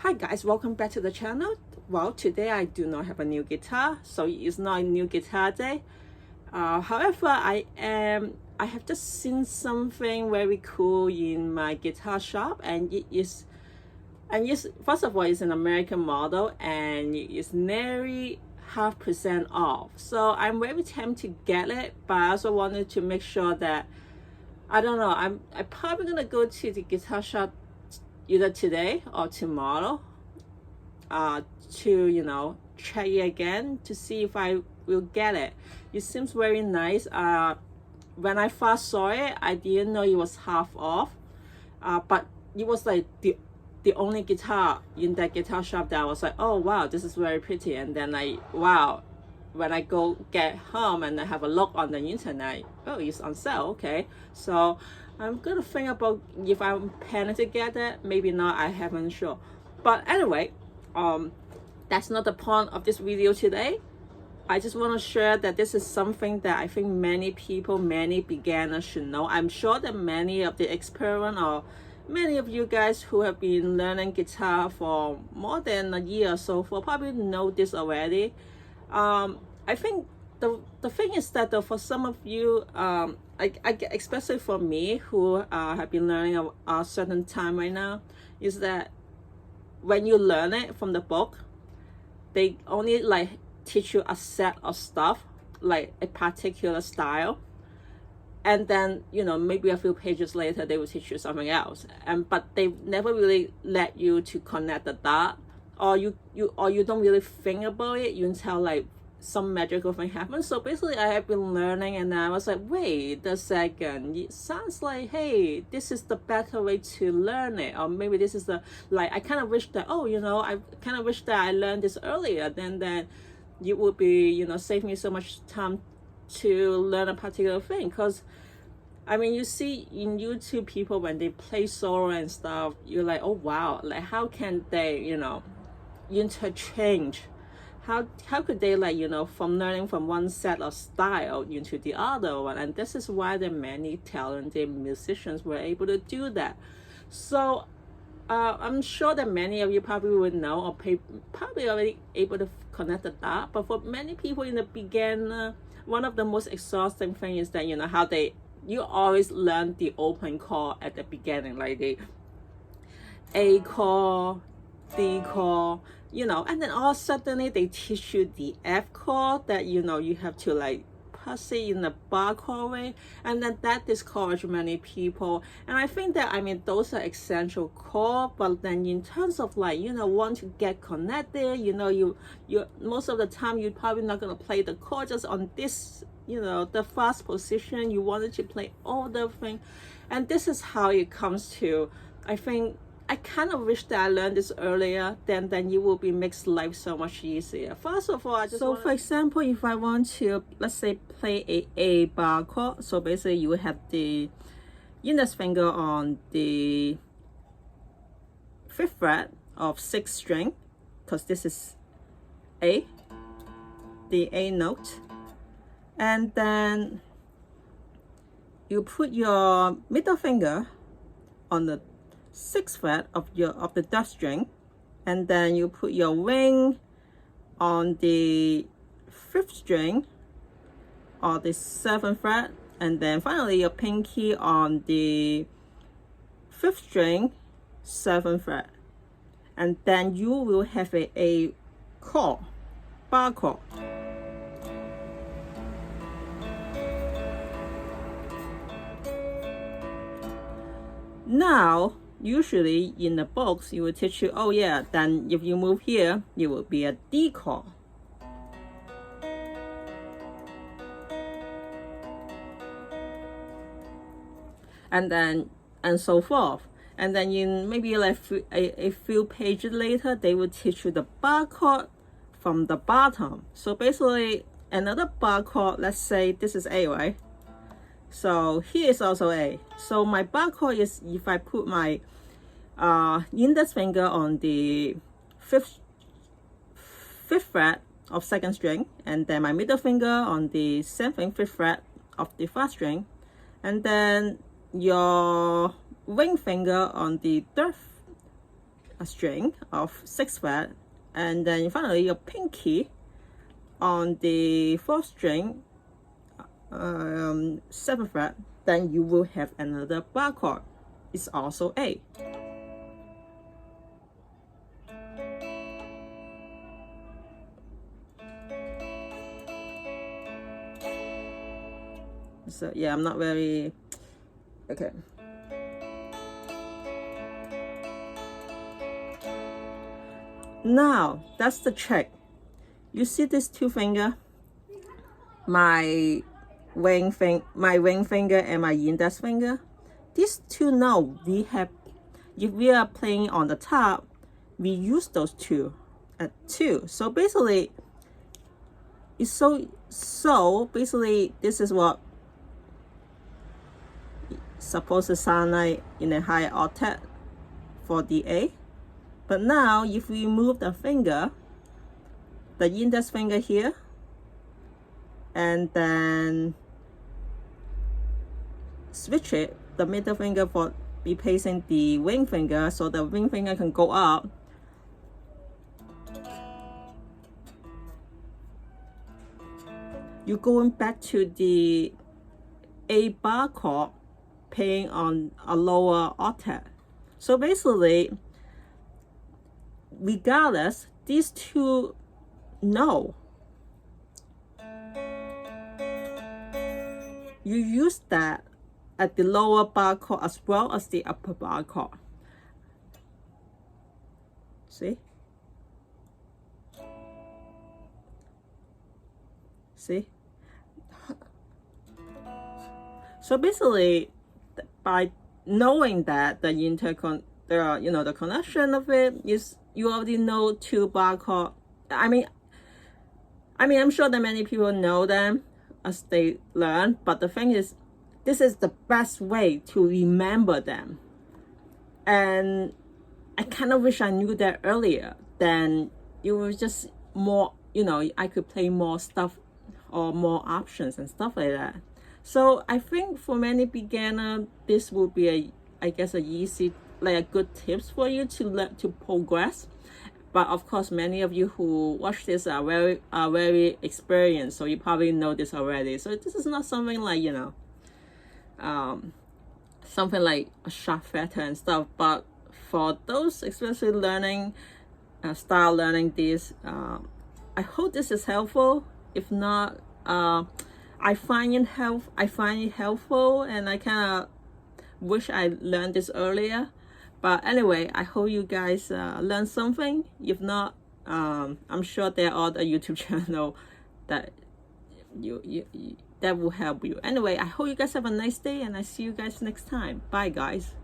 Hi guys, welcome back to the channel. Well, today I do not have a new guitar, so it's not a new guitar day. However, I have just seen something very cool in my guitar shop, and first of all, it's an American model and it is nearly half% off. So I'm very tempted to get it, but I also wanted to make sure that I don't know. I'm probably gonna go to the guitar shop either today or tomorrow to check it again to see if I will get it. It seems very nice. When I first saw it, I didn't know it was half off, but it was like the only guitar in that guitar shop that I was like, oh wow, this is very pretty. And then when I go get home and I have a look on the internet, oh, it's on sale. Okay, so I'm gonna think about if I'm planning to get it. Maybe not, I haven't sure. But anyway, that's not the point of this video today. I just want to share that this is something that I think many people, many beginners should know. I'm sure that many of the experienced or many of you guys who have been learning guitar for more than a year or so probably know this already. I think the thing is that for some of you, especially for me who have been learning a certain time right now, is that when you learn it from the book, they only like teach you a set of stuff, like a particular style, and then maybe a few pages later they will teach you something else, but they never really let you to connect the dot, or you don't really think about it until like some magical thing happens. So basically I have been learning and I was like, wait a second, it sounds like, hey, this is the better way to learn it, or maybe this is I kind of wish that, I kind of wish that I learned this earlier, then it would be save me so much time to learn a particular thing. Because I mean, you see in YouTube people when they play solo and stuff, you're like, oh wow, like how can they interchange, how could they from learning from one set of style into the other one? And this is why the many talented musicians were able to do that. So I'm sure that many of you probably would know or probably already able to connect the dot. But for many people in the beginner, one of the most exhausting thing is that how you always learn the open chord at the beginning, like the A chord, D chord, and then all suddenly they teach you the F chord that you have to like press it in the bar chord way, and then that discourages many people. And I think that those are essential chords, but then in terms of want to get connected, you most of the time you're probably not gonna play the chord just on this the first position. You wanted to play all the thing, and this is how it comes to, I think I kind of wish that I learned this earlier, then it will makes life so much easier. First of all, for example, if I want to, let's say, play a bar chord, so basically you have the index finger on the 5th fret of 6th string, because this is A, the A note, and then you put your middle finger on the 6th fret of the 3rd string, and then you put your ring on the 5th string or the 7th fret, and then finally your pinky on the 5th string, 7th fret, and then you will have a chord, bar chord. Now usually in the books you will teach you, oh yeah, then if you move here it will be a D chord, and so forth. And then in maybe like a few pages later they will teach you the bar chord from the bottom. So basically another bar chord, let's say this is A, right? So here is also A. So my bar chord is, if I put my index finger on the 5th fret of 2nd string, and then my middle finger on the 7th, 5th fret of the 1st string, and then your ring finger on the 3rd a string of 6 fret, and then finally your pinky on the 4th string, 7th fret, then you will have another bar chord. It's also A. So yeah, I'm not very okay. Now that's the trick. You see this 2 finger, my ring finger and my index finger. These 2 notes we have, if we are playing on the top, we use those 2 at 2. So basically, it's so basically this is what supposed to sound like in a higher octave for the A. But now if we move the finger, the index finger here, and then switch it, the middle finger for replacing the ring finger, so the ring finger can go up. You're going back to the A bar chord, playing on a lower octave. So basically, regardless, these 2 notes, you use that at the lower bar chord as well as the upper bar chord. See? See? So basically, by knowing that the the connection of it is, you already know 2 bar chord. I mean, I'm sure that many people know them as they learn, but the thing is, this is the best way to remember them. And I kind of wish I knew that earlier. Then it was just more, I could play more stuff or more options and stuff like that. So I think for many beginner, this will be a easy, like a good tips for you to learn to progress. But of course, many of you who watch this are very experienced, so you probably know this already. So this is not something like something like a sharp fetter and stuff. But for those especially learning, start learning this, I hope this is helpful. If not, I find it helpful, and I kind of wish I learned this earlier. But anyway, I hope you guys learned something. If not, I'm sure there are other YouTube channel that that will help you. Anyway, I hope you guys have a nice day, and I see you guys next time. Bye, guys.